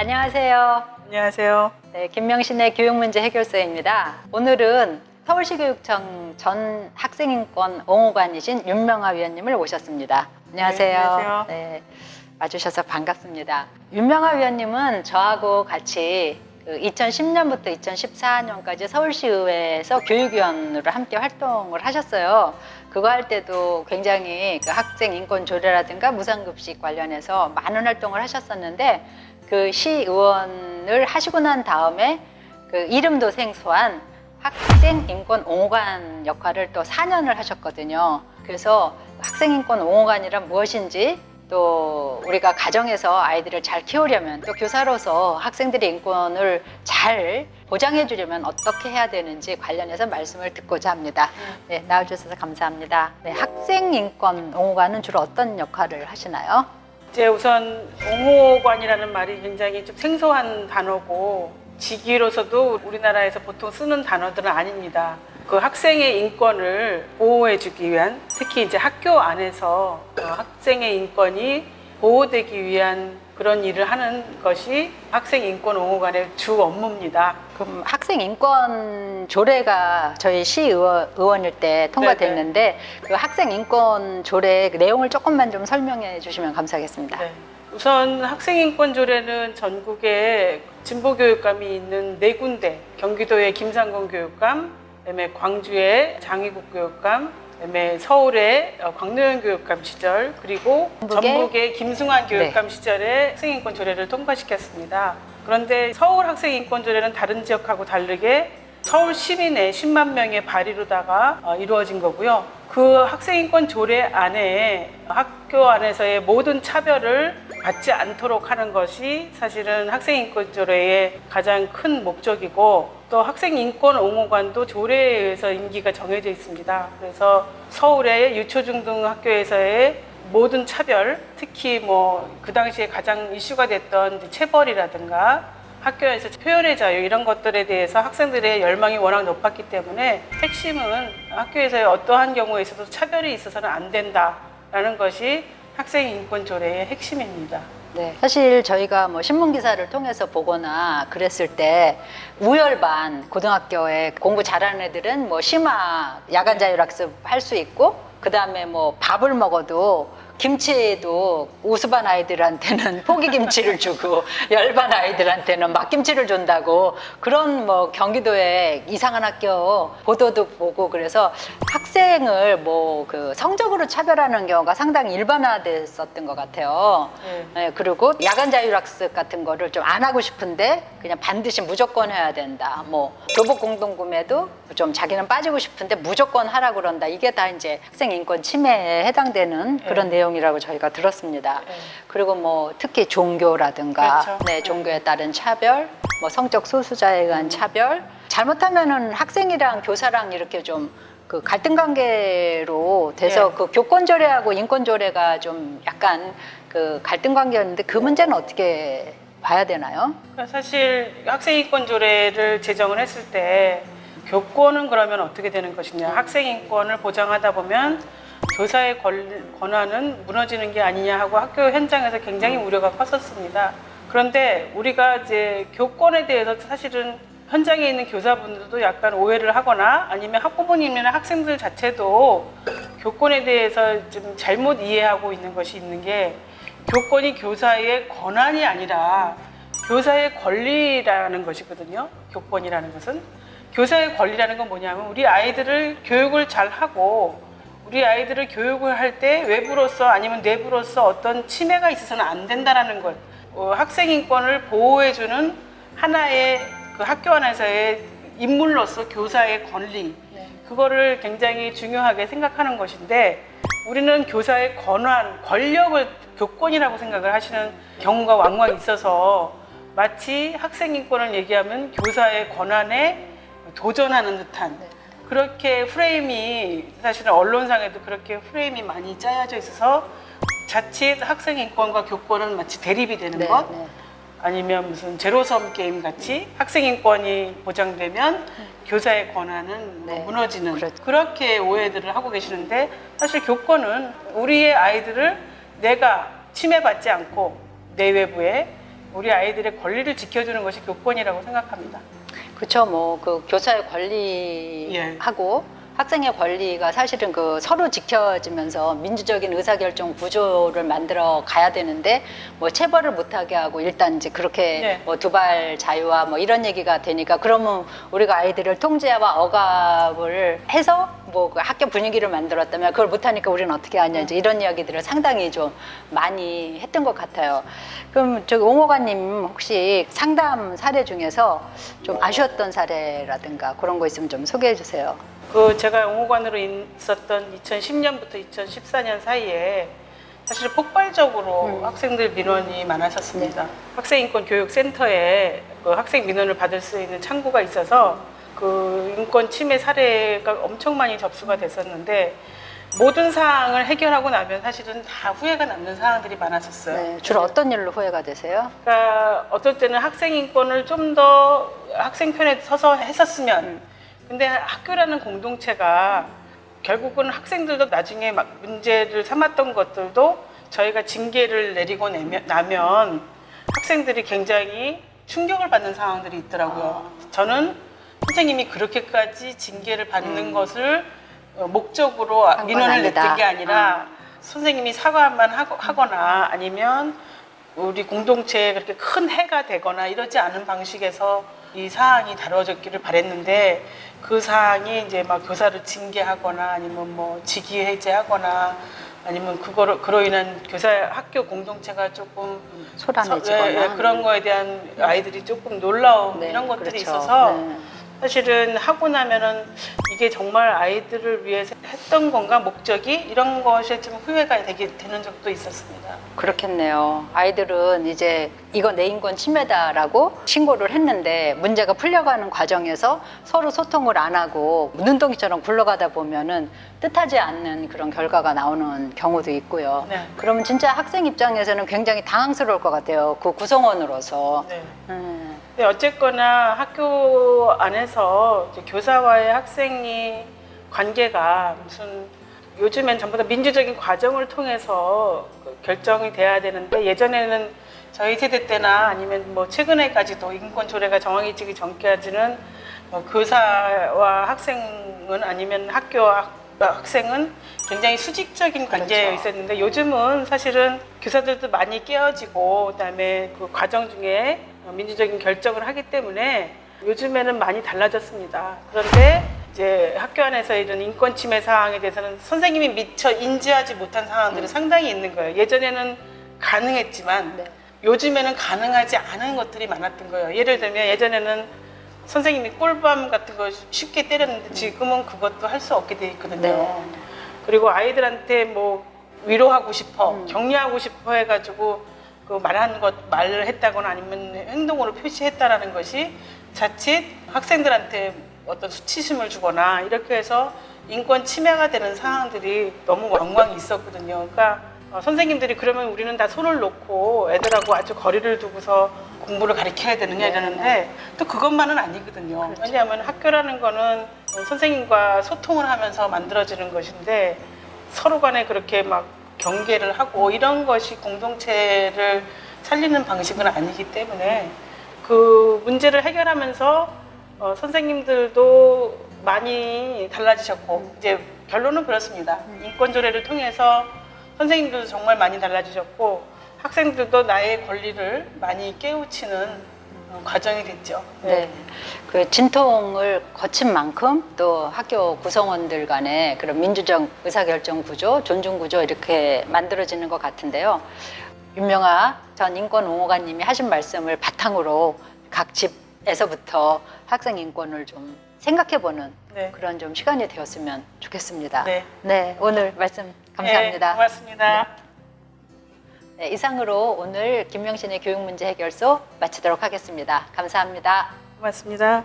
안녕하세요. 안녕하세요. 네, 김명신의 교육문제 해결사입니다. 오늘은 서울시교육청 전 학생인권 옹호관이신 윤명아 위원님을 모셨습니다. 안녕하세요. 네, 안녕하세요. 네, 와주셔서 반갑습니다. 윤명아 위원님은 저하고 같이 2010년부터 2014년까지 서울시의회에서 교육위원으로 함께 활동을 하셨어요. 그거 할 때도 굉장히 학생 인권 조례라든가 무상급식 관련해서 많은 활동을 하셨었는데 그 시의원을 하시고 난 다음에 그 이름도 생소한 학생 인권 옹호관 역할을 또 4년을 하셨거든요. 그래서 학생 인권 옹호관이란 무엇인지, 또 우리가 가정에서 아이들을 잘 키우려면, 또 교사로서 학생들의 인권을 잘 보장해 주려면 어떻게 해야 되는지 관련해서 말씀을 듣고자 합니다. 네, 나와주셔서 감사합니다. 네, 학생 인권 옹호관은 주로 어떤 역할을 하시나요? 이제 우선 옹호관이라는 말이 굉장히 좀 생소한 단어고 직위로서도 우리나라에서 보통 쓰는 단어들은 아닙니다. 그 학생의 인권을 보호해주기 위한, 특히 이제 학교 안에서 학생의 인권이 보호되기 위한 그런 일을 하는 것이 학생 인권 옹호관의 주 업무입니다. 그럼 학생 인권 조례가 저희 시의원일 때 통과됐는데 그 학생 인권 조례 내용을 조금만 좀 설명해 주시면 감사하겠습니다. 네. 우선 학생 인권 조례는 전국에 진보교육감이 있는 4군데, 경기도의 김상곤 교육감, 그다음에 광주의 장희국 교육감, 그다음에 서울의 광노현 교육감 시절, 그리고 전북의 김승환 교육감 시절에 학생인권 조례를 통과시켰습니다. 그런데 서울 학생인권 조례는 다른 지역하고 다르게 서울 시민의 10만 명의 발의로다가 이루어진 거고요. 그 학생인권 조례 안에 학교 안에서의 모든 차별을 받지 않도록 하는 것이 사실은 학생인권 조례의 가장 큰 목적이고, 또 학생인권 옹호관도 조례에 의해서 임기가 정해져 있습니다. 그래서 서울의 유초중등 학교에서의 모든 차별, 특히 그 당시에 가장 이슈가 됐던 체벌이라든가 학교에서 표현의 자유, 이런 것들에 대해서 학생들의 열망이 워낙 높았기 때문에 핵심은 학교에서의 어떠한 경우에 있어서 차별이 있어서는 안 된다라는 것이 학생인권조례의 핵심입니다. 네, 사실 저희가 신문 기사를 통해서 보거나 그랬을 때 우열반 고등학교에 공부 잘하는 애들은 심화 야간 자율학습 할 수 있고, 그 다음에 밥을 먹어도 김치도 우수반 아이들한테는 포기김치를 주고 열반 아이들한테는 막김치를 준다고, 그런 경기도의 이상한 학교 보도도 보고, 그래서 학생을 그 성적으로 차별하는 경우가 상당히 일반화됐었던 것 같아요. 네, 그리고 야간 자율학습 같은 거를 좀 안 하고 싶은데 그냥 반드시 무조건 해야 된다. 교복 공동구매도 좀 자기는 빠지고 싶은데 무조건 하라고 그런다. 이게 다 이제 학생 인권 침해에 해당되는 그런 내용이라고 저희가 들었습니다. 그리고 특히 종교라든가, 그렇죠. 네, 종교에 따른 차별, 성적 소수자에 의한 차별, 잘못하면은 학생이랑 교사랑 이렇게 좀 그 갈등 관계로 돼서 그 교권 조례하고 인권 조례가 좀 약간 그 갈등 관계였는데, 그 문제는 어떻게 봐야 되나요? 사실 학생인권 조례를 제정을 했을 때 교권은 그러면 어떻게 되는 것이냐, 학생인권을 보장하다 보면 교사의 권한은 무너지는 게 아니냐 하고 학교 현장에서 굉장히 우려가 컸었습니다. 그런데 우리가 이제 교권에 대해서 사실은 현장에 있는 교사분들도 약간 오해를 하거나, 아니면 학부모님이나 학생들 자체도 교권에 대해서 좀 잘못 이해하고 있는 것이 있는 게, 교권이 교사의 권한이 아니라 교사의 권리라는 것이거든요. 교권이라는 것은. 교사의 권리라는 건 뭐냐면, 우리 아이들을 교육을 잘 하고, 우리 아이들을 교육을 할 때 외부로서 아니면 내부로서 어떤 침해가 있어서는 안 된다는 것. 학생인권을 보호해주는 하나의 그 학교 안에서의 인물로서 교사의 권리, 그거를 굉장히 중요하게 생각하는 것인데, 우리는 교사의 권한, 권력을 교권이라고 생각을 하시는 경우가 왕왕 있어서 마치 학생인권을 얘기하면 교사의 권한에 도전하는 듯한 그렇게 프레임이, 사실은 언론상에도 그렇게 프레임이 많이 짜여져 있어서 자칫 학생인권과 교권은 마치 대립이 되는 것, 아니면 무슨 제로섬 게임 같이 학생인권이 보장되면 교사의 권한은 무너지는, 그렇게 오해들을 하고 계시는데, 사실 교권은 우리의 아이들을 내가 침해받지 않고 내외부에 우리 아이들의 권리를 지켜주는 것이 교권이라고 생각합니다. 그렇죠. 뭐 그 교사의 권리하고 학생의 권리가 사실은 그 서로 지켜지면서 민주적인 의사결정 구조를 만들어 가야 되는데 뭐 체벌을 못하게 하고 일단 이제 그렇게 뭐 두발 자유와 뭐 이런 얘기가 되니까 그러면 우리가 아이들을 통제와 억압을 해서 뭐 그 학교 분위기를 만들었다면 그걸 못하니까 우리는 어떻게 하냐 이제 이런 이야기들을 상당히 좀 많이 했던 것 같아요. 그럼 저기 옹호관님 혹시 상담 사례 중에서 좀 아쉬웠던 사례라든가 그런 거 있으면 좀 소개해 주세요. 그 제가 옹호관으로 있었던 2010년부터 2014년 사이에 사실 폭발적으로 학생들 민원이 많았었습니다. 학생인권교육센터에 그 학생 민원을 받을 수 있는 창구가 있어서 그 인권 침해 사례가 엄청 많이 접수가 됐었는데 모든 사항을 해결하고 나면 사실은 다 후회가 남는 사항들이 많았었어요. 네, 주로 어떤 일로 후회가 되세요? 그러니까 어떨 때는 학생 인권을 좀 더 학생 편에 서서 했었으면 근데 학교라는 공동체가 결국은 학생들도 나중에 막 문제를 삼았던 것들도 저희가 징계를 내리고 나면 학생들이 굉장히 충격을 받는 상황들이 있더라고요. 저는 선생님이 그렇게까지 징계를 받는 것을 목적으로 민원을 냈던 게 아니라 선생님이 사과만 하거나 아니면 우리 공동체에 그렇게 큰 해가 되거나 이러지 않은 방식에서 이 사항이 다뤄졌기를 바랬는데 그 사항이 이제 막 교사를 징계하거나 아니면 뭐 직위 해제하거나 아니면 그로 인한 교사 학교 공동체가 조금 소란해지거나 그런 거에 대한 아이들이 조금 놀라운 이런 것들이 그렇죠. 있어서 사실은 하고 나면은 이게 정말 아이들을 위해서 했던 건가 목적이 이런 것에 좀 후회가 되는 적도 있었습니다. 그렇겠네요. 아이들은 이제 이거 내 인권 침해다라고 신고를 했는데 문제가 풀려가는 과정에서 서로 소통을 안 하고 눈덩이처럼 굴러가다 보면은 뜻하지 않는 그런 결과가 나오는 경우도 있고요. 네. 그러면 진짜 학생 입장에서는 굉장히 당황스러울 것 같아요. 그 구성원으로서. 네. 근데 어쨌거나 학교 안에서 이제 교사와의 학생이 관계가 무슨 요즘엔 전부 다 민주적인 과정을 통해서 결정이 돼야 되는데 예전에는 저희 세대 때나 아니면 뭐 최근에까지도 인권 조례가 정확해지기 전까지는 교사와 학생은 아니면 학교와 학생은 굉장히 수직적인 관계에 그렇죠. 있었는데 요즘은 사실은 교사들도 많이 깨어지고 그다음에 그 과정 중에 민주적인 결정을 하기 때문에 요즘에는 많이 달라졌습니다. 그런데 이제 학교 안에서 이런 인권 침해 사항에 대해서는 선생님이 미처 인지하지 못한 상황들이 상당히 있는 거예요. 예전에는 가능했지만 요즘에는 가능하지 않은 것들이 많았던 거예요. 예를 들면 예전에는 선생님이 꿀밤 같은 거 쉽게 때렸는데 지금은 그것도 할 수 없게 돼 있거든요. 그리고 아이들한테 뭐 위로하고 싶어, 격려하고 싶어 해가지고 그 말을 했다거나 아니면 행동으로 표시했다라는 것이 자칫 학생들한테 어떤 수치심을 주거나 이렇게 해서 인권 침해가 되는 상황들이 너무 왕왕 있었거든요. 그러니까 선생님들이 그러면 우리는 다 손을 놓고 애들하고 아주 거리를 두고서 공부를 가르쳐야 되느냐 이러는데 또 그것만은 아니거든요. 그렇죠. 왜냐하면 학교라는 거는 선생님과 소통을 하면서 만들어지는 것인데 서로 간에 그렇게 막 경계를 하고 이런 것이 공동체를 살리는 방식은 아니기 때문에 그 문제를 해결하면서 선생님들도 많이 달라지셨고 이제 결론은 그렇습니다. 인권 조례를 통해서 선생님들도 정말 많이 달라지셨고 학생들도 나의 권리를 많이 깨우치는 과정이 됐죠. 네. 그 진통을 거친 만큼 또 학교 구성원들 간의 그런 민주적 의사결정 구조, 존중 구조 이렇게 만들어지는 것 같은데요. 윤명아 전 인권 옹호관님이 하신 말씀을 바탕으로 각 집에서부터 학생 인권을 좀 생각해보는 그런 좀 시간이 되었으면 좋겠습니다. 네, 오늘 말씀 감사합니다. 네, 고맙습니다. 네, 이상으로 오늘 김명신의 교육문제 해결소 마치도록 하겠습니다. 감사합니다. 고맙습니다.